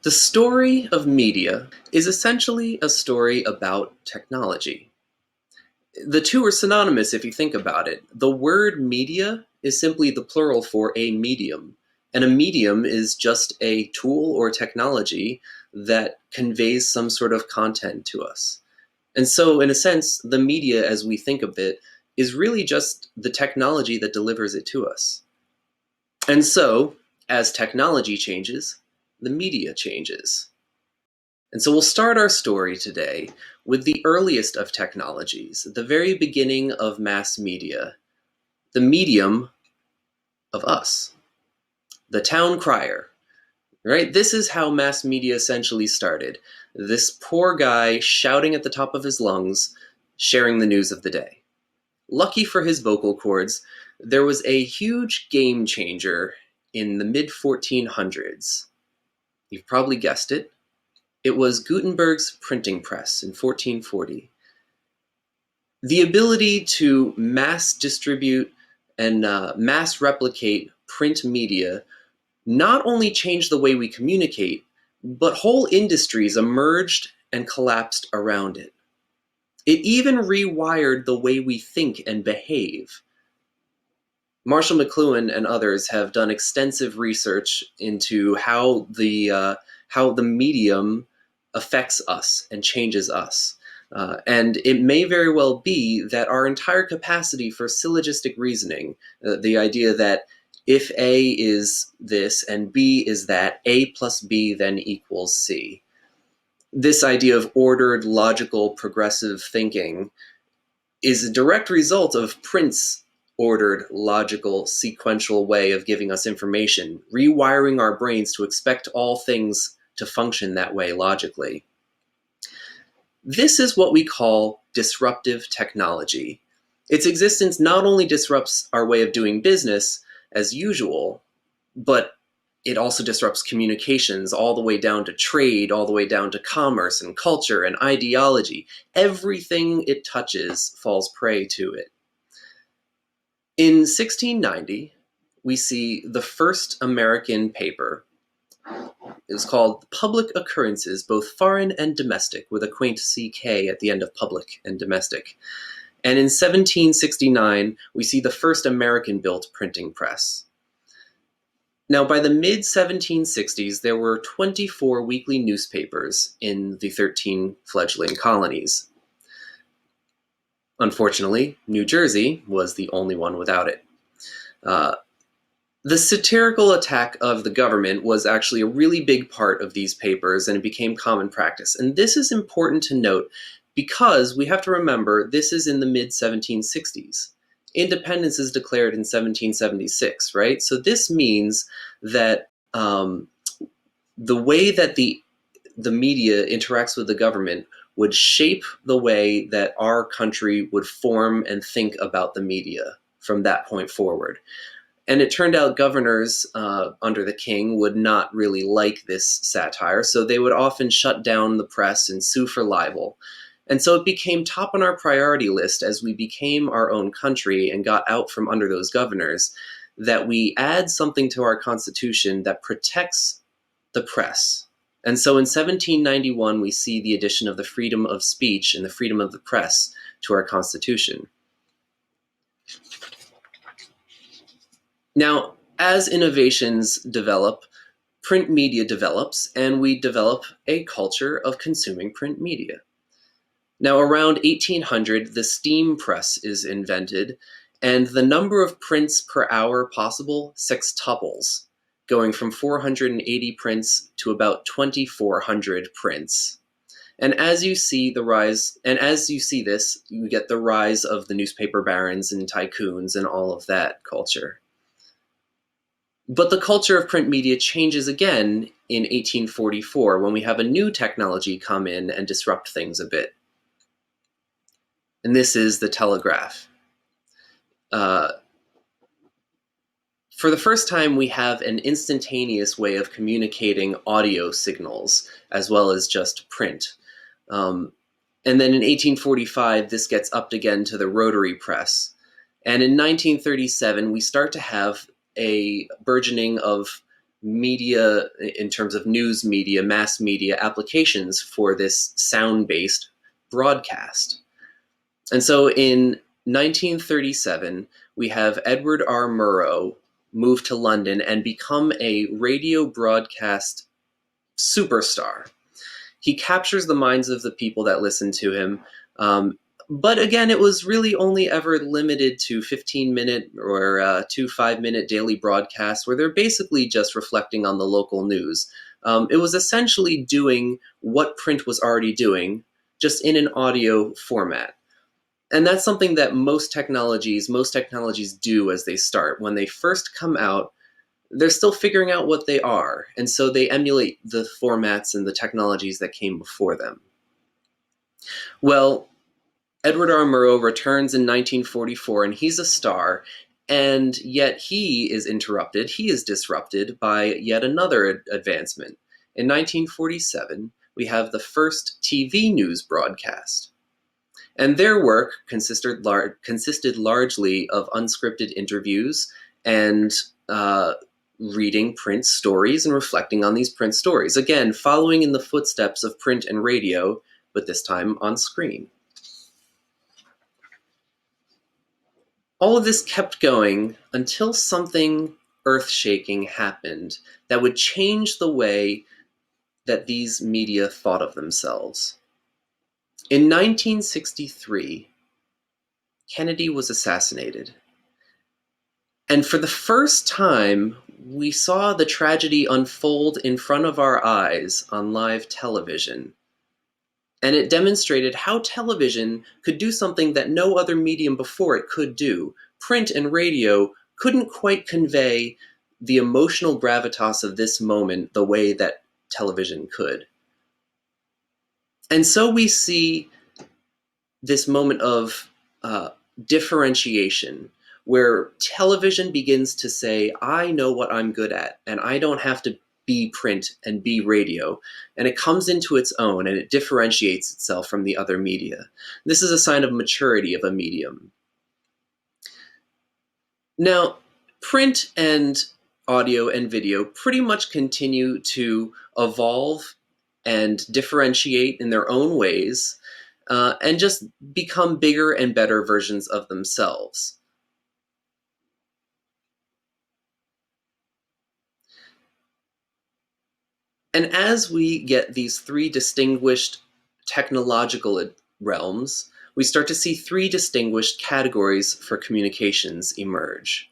The story of media is essentially a story about technology. The two are synonymous if you think about it. The word media is simply the plural for a medium, and a medium is just a tool or technology that conveys some sort of content to us. And so, in a sense, the media as we think of it is really just the technology that delivers it to us. And so, as technology changes, the media changes. And so we'll start our story today with the earliest of technologies, the very beginning of mass media, the medium of us, the town crier, right? This is how mass media essentially started. This poor guy shouting at the top of his lungs, sharing the news of the day. Lucky for his vocal cords, there was a huge game changer in the mid 1400s. You've probably guessed it. It was Gutenberg's printing press in 1440. The ability to mass distribute and mass replicate print media not only changed the way we communicate, but whole industries emerged and collapsed around it. It even rewired the way we think and behave. Marshall McLuhan and others have done extensive research into how the medium affects us and changes us. And it may very well be that our entire capacity for syllogistic reasoning, the idea that if A is this and B is that, A plus B then equals C. This idea of ordered, logical, progressive thinking is a direct result of print's ordered, logical, sequential way of giving us information, rewiring our brains to expect all things to function that way logically. This is what we call disruptive technology. Its existence not only disrupts our way of doing business as usual, but it also disrupts communications all the way down to trade, all the way down to commerce and culture and ideology. Everything it touches falls prey to it. In 1690, we see the first American paper. It was called Public Occurrences, both Foreign and Domestic, with a quaint CK at the end of public and domestic. And in 1769, we see the first American-built printing press. Now, by the mid-1760s, there were 24 weekly newspapers in the 13 fledgling colonies. Unfortunately, New Jersey was the only one without it. The satirical attack of the government was actually a really big part of these papers, and it became common practice. And this is important to note because we have to remember this is in the mid-1760s. Independence is declared in 1776, right? So this means that the way that the media interacts with the government would shape the way that our country would form and think about the media from that point forward. And it turned out governors under the king would not really like this satire, so they would often shut down the press and sue for libel. And so it became top on our priority list as we became our own country and got out from under those governors, that we add something to our Constitution that protects the press. And so in 1791, we see the addition of the freedom of speech and the freedom of the press to our Constitution. Now, as innovations develop, print media develops, and we develop a culture of consuming print media. Now, around 1800, the steam press is invented, and the number of prints per hour possible sextuples, going from 480 prints to about 2,400 prints. And as you see this, you get the rise of the newspaper barons and tycoons and all of that culture. But the culture of print media changes again in 1844 when we have a new technology come in and disrupt things a bit. And this is the telegraph. For the first time, we have an instantaneous way of communicating audio signals as well as just print. And then in 1845, this gets upped again to the rotary press. And in 1937, we start to have a burgeoning of media, in terms of news media, mass media applications for this sound-based broadcast. And so in 1937, we have Edward R. Murrow move to London and become a radio broadcast superstar. He captures the minds of the people that listen to him. But again, it was really only ever limited to 15-minute or 5-minute daily broadcasts where they're basically just reflecting on the local news. It was essentially doing what print was already doing, just in an audio format. And that's something that most technologies do as they start. When they first come out, they're still figuring out what they are, and so they emulate the formats and the technologies that came before them. Well, Edward R. Murrow returns in 1944, and he's a star, and yet he is disrupted by yet another advancement. In 1947, we have the first TV news broadcast. And their work consisted largely of unscripted interviews and reading print stories and reflecting on these print stories. Again, following in the footsteps of print and radio, but this time on screen. All of this kept going until something earth-shaking happened that would change the way that these media thought of themselves. In 1963, Kennedy was assassinated. And for the first time, we saw the tragedy unfold in front of our eyes on live television. And it demonstrated how television could do something that no other medium before it could do. Print and radio couldn't quite convey the emotional gravitas of this moment the way that television could. And so we see this moment of differentiation, where television begins to say, I know what I'm good at, and I don't have to be print and be radio. And it comes into its own, and it differentiates itself from the other media. This is a sign of maturity of a medium. Now, print and audio and video pretty much continue to evolve and differentiate in their own ways, and just become bigger and better versions of themselves. And as we get these three distinguished technological realms, we start to see three distinguished categories for communications emerge: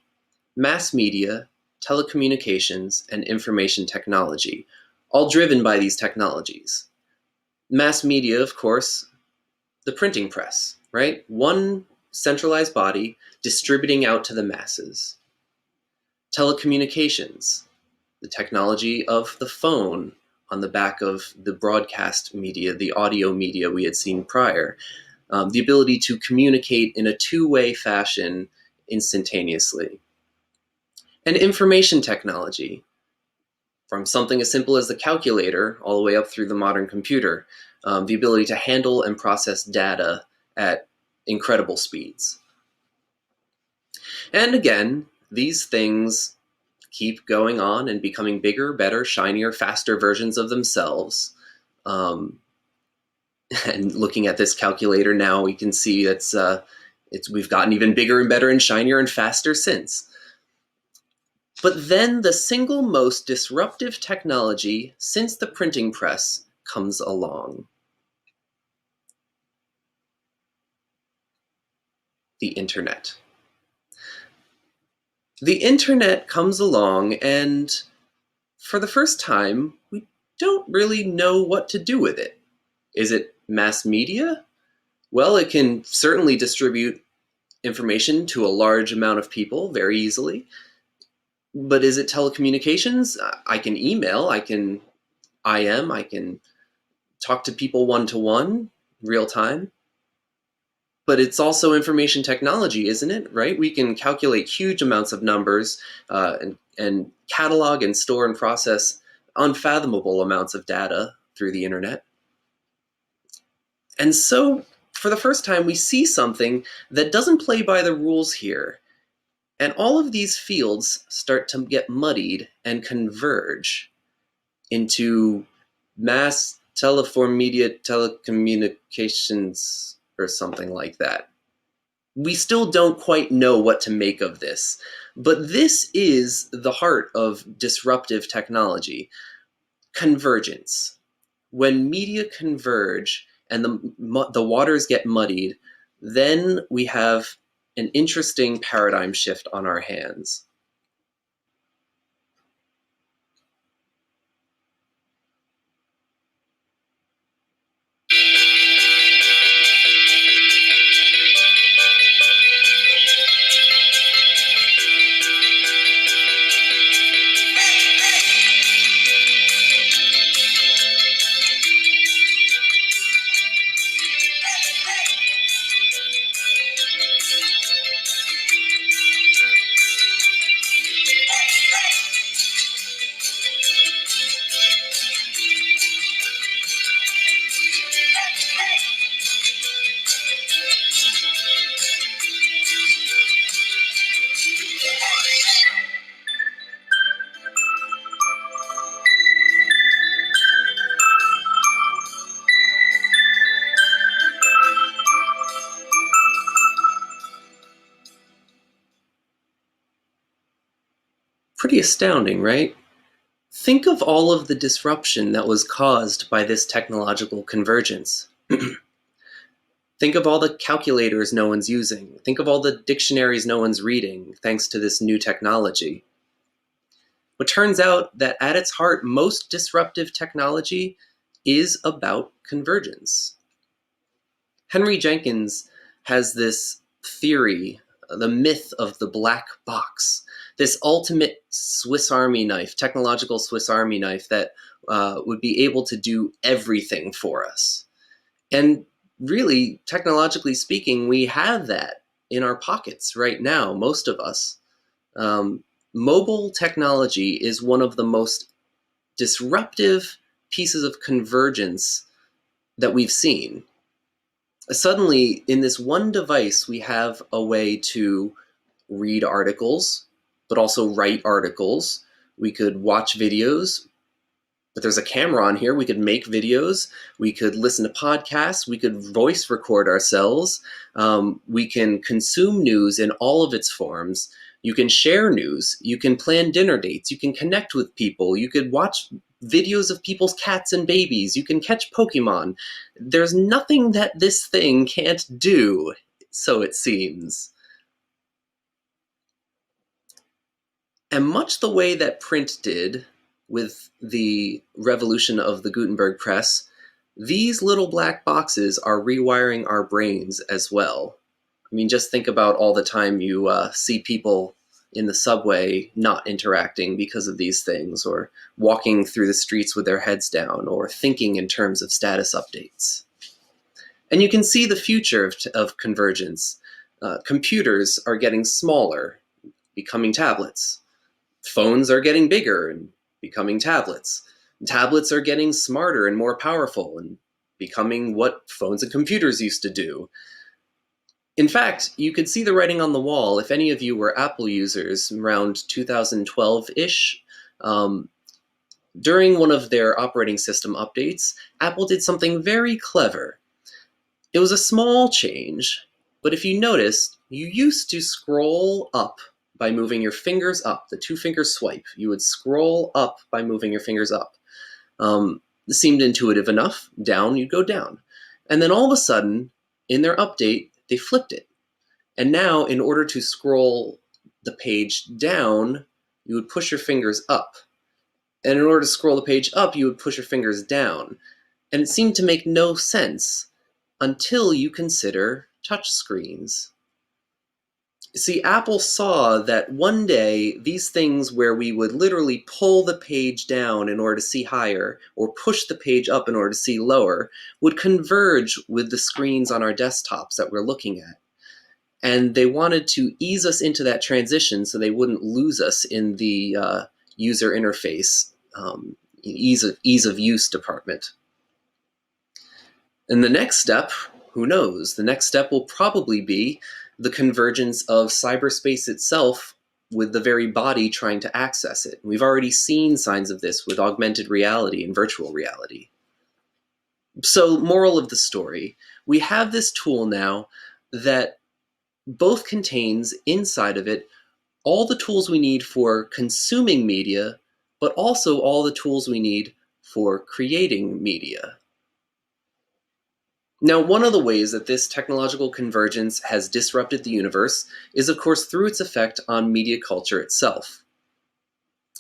mass media, telecommunications, and information technology, all driven by these technologies. Mass media, of course, the printing press, right? One centralized body distributing out to the masses. Telecommunications, the technology of the phone on the back of the broadcast media, the audio media we had seen prior. The ability to communicate in a two-way fashion instantaneously. And information technology, from something as simple as the calculator all the way up through the modern computer, the ability to handle and process data at incredible speeds. And again, these things keep going on and becoming bigger, better, shinier, faster versions of themselves. And looking at this calculator now, we can see we've gotten even bigger and better and shinier and faster since. But then the single most disruptive technology since the printing press comes along: the internet. The internet comes along, and for the first time, we don't really know what to do with it. Is it mass media? Well, it can certainly distribute information to a large amount of people very easily. But is it telecommunications? I can email, I can IM, I can talk to people one-to-one, real time. But it's also information technology, isn't it? Right? We can calculate huge amounts of numbers and catalog and store and process unfathomable amounts of data through the internet. And so, for the first time, we see something that doesn't play by the rules here. And all of these fields start to get muddied and converge into mass teleform media telecommunications or something like that. We still don't quite know what to make of this, but this is the heart of disruptive technology: convergence. When media converge and the waters get muddied, then we have an interesting paradigm shift on our hands. Pretty astounding, right? Think of all of the disruption that was caused by this technological convergence. Think of all the calculators no one's using. Think of all the dictionaries no one's reading thanks to this new technology. It turns out that at its heart, most disruptive technology is about convergence. Henry Jenkins has this theory, the myth of the black box, this ultimate Swiss Army knife, technological Swiss Army knife that would be able to do everything for us. And really, technologically speaking, we have that in our pockets right now, most of us. Mobile technology is one of the most disruptive pieces of convergence that we've seen. Suddenly, in this one device, we have a way to read articles, but also write articles. We could watch videos, but there's a camera on here. We could make videos. We could listen to podcasts. We could voice record ourselves. We can consume news in all of its forms. You can share news. You can plan dinner dates. You can connect with people. You could watch videos of people's cats and babies. You can catch Pokemon. There's nothing that this thing can't do, so it seems. And much the way that print did with the revolution of the Gutenberg press, these little black boxes are rewiring our brains as well. I mean, just think about all the time you see people in the subway not interacting because of these things, or walking through the streets with their heads down, or thinking in terms of status updates. And you can see the future of convergence. Computers are getting smaller, becoming tablets. Phones are getting bigger and becoming tablets. Tablets are getting smarter and more powerful and becoming what phones and computers used to do. In fact, you could see the writing on the wall if any of you were Apple users around 2012-ish. During one of their operating system updates, Apple did something very clever. It was a small change, but if you noticed, you used to scroll up by moving your fingers up, the two-finger swipe. You would scroll up by moving your fingers up. This seemed intuitive enough. Down, you'd go down. And then all of a sudden, in their update, they flipped it. And now, in order to scroll the page down, you would push your fingers up. And in order to scroll the page up, you would push your fingers down. And it seemed to make no sense until you consider touchscreens. See, Apple saw that one day these things where we would literally pull the page down in order to see higher, or push the page up in order to see lower, would converge with the screens on our desktops that we're looking at. And they wanted to ease us into that transition so they wouldn't lose us in the user interface, ease of use department. And the next step, who knows? The next step will probably be the convergence of cyberspace itself with the very body trying to access it. We've already seen signs of this with augmented reality and virtual reality. So, moral of the story, we have this tool now that both contains inside of it all the tools we need for consuming media, but also all the tools we need for creating media. Now, one of the ways that this technological convergence has disrupted the universe is, of course, through its effect on media culture itself.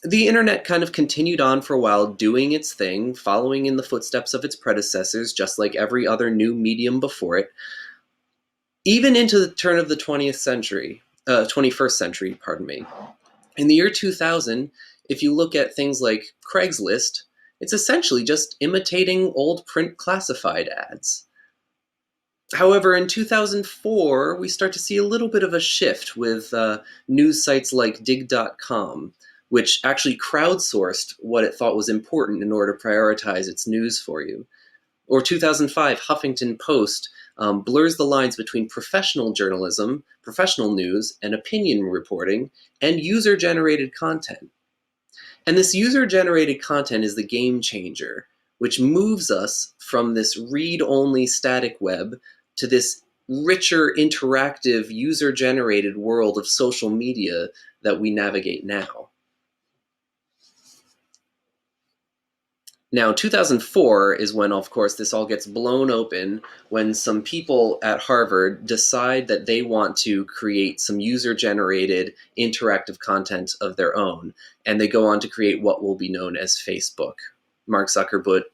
The internet kind of continued on for a while doing its thing, following in the footsteps of its predecessors, just like every other new medium before it, even into the turn of the 21st century, pardon me. In the year 2000, if you look at things like Craigslist, it's essentially just imitating old print classified ads. However, in 2004, we start to see a little bit of a shift with news sites like dig.com, which actually crowdsourced what it thought was important in order to prioritize its news for you. Or 2005, Huffington Post blurs the lines between professional journalism, professional news, and opinion reporting, and user-generated content. And this user-generated content is the game changer, which moves us from this read-only static web to this richer, interactive, user-generated world of social media that we navigate now. Now, 2004 is when, of course, this all gets blown open when some people at Harvard decide that they want to create some user-generated interactive content of their own, and they go on to create what will be known as Facebook. Mark Zuckerberg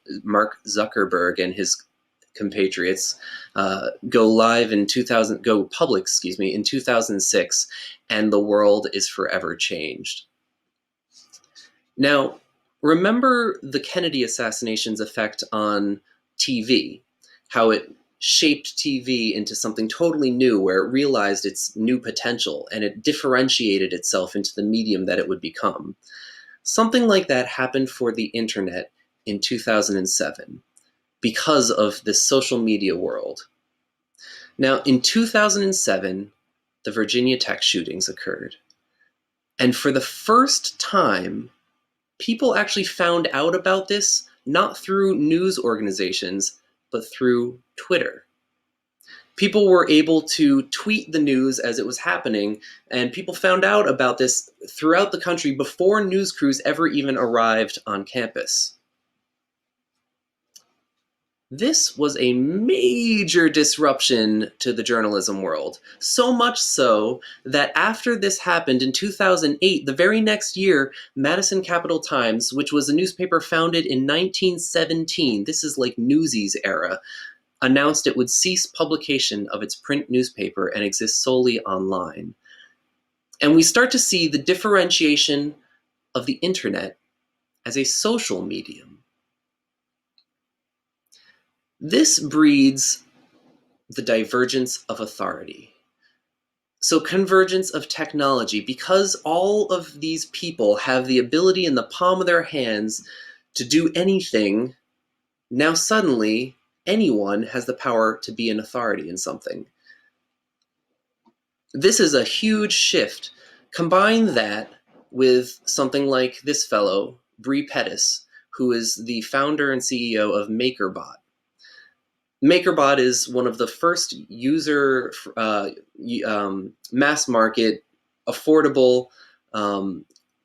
and his compatriots go public, in 2006, and the world is forever changed. Now, remember the Kennedy assassination's effect on TV, how it shaped TV into something totally new, where it realized its new potential and it differentiated itself into the medium that it would become. Something like that happened for the internet in 2007 because of this social media world. Now, in 2007, the Virginia Tech shootings occurred. And for the first time, people actually found out about this not through news organizations, but through Twitter. People were able to tweet the news as it was happening, and people found out about this throughout the country before news crews ever even arrived on campus. This was a major disruption to the journalism world, so much so that after this happened in 2008, the very next year, Madison Capital Times, which was a newspaper founded in 1917, this is like Newsies era, announced it would cease publication of its print newspaper and exist solely online. And we start to see the differentiation of the internet as a social medium. This breeds the divergence of authority. So convergence of technology, because all of these people have the ability in the palm of their hands to do anything, now suddenly anyone has the power to be an authority in something. This is a huge shift. Combine that with something like this fellow, Bree Pettis, who is the founder and CEO of MakerBot. MakerBot is one of the first mass market, affordable,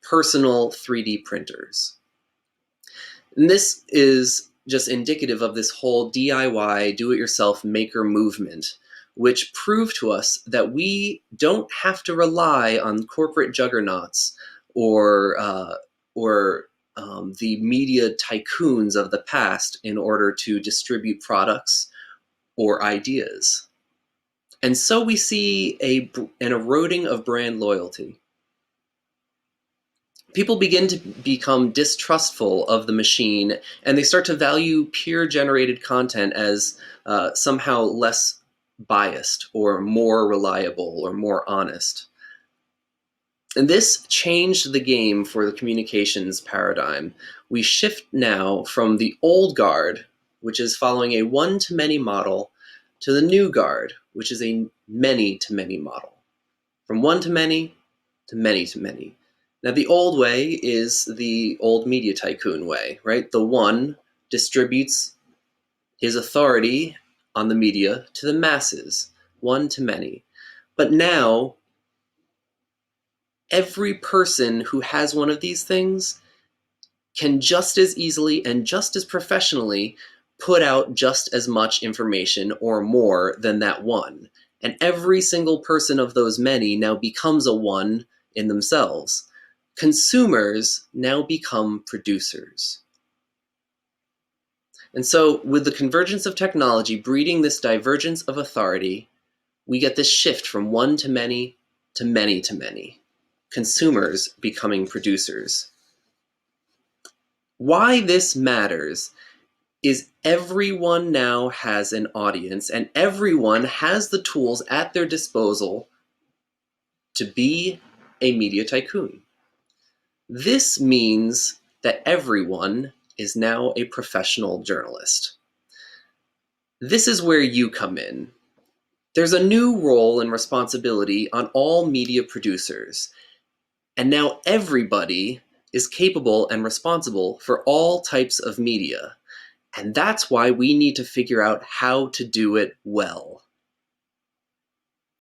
personal 3D printers. And this is just indicative of this whole DIY, do-it-yourself maker movement, which proved to us that we don't have to rely on corporate juggernauts or the media tycoons of the past in order to distribute products or ideas. And so we see an eroding of brand loyalty. People begin to become distrustful of the machine, and they start to value peer-generated content as somehow less biased or more reliable or more honest. And this changed the game for the communications paradigm. We shift now from the old guard, which is following a one-to-many model, to the new guard, which is a many-to-many model. From one to many to many to many. Now, the old way is the old media tycoon way, right? The one distributes his authority on the media to the masses, one to many. But now, every person who has one of these things can just as easily and just as professionally put out just as much information or more than that one. And every single person of those many now becomes a one in themselves. Consumers now become producers. And so, with the convergence of technology breeding this divergence of authority, we get this shift from one to many to many to many. Consumers becoming producers. Why this matters is everyone now has an audience and everyone has the tools at their disposal to be a media tycoon. This means that everyone is now a professional journalist. This is where you come in. There's a new role and responsibility on all media producers, and now everybody is capable and responsible for all types of media. And that's why we need to figure out how to do it well.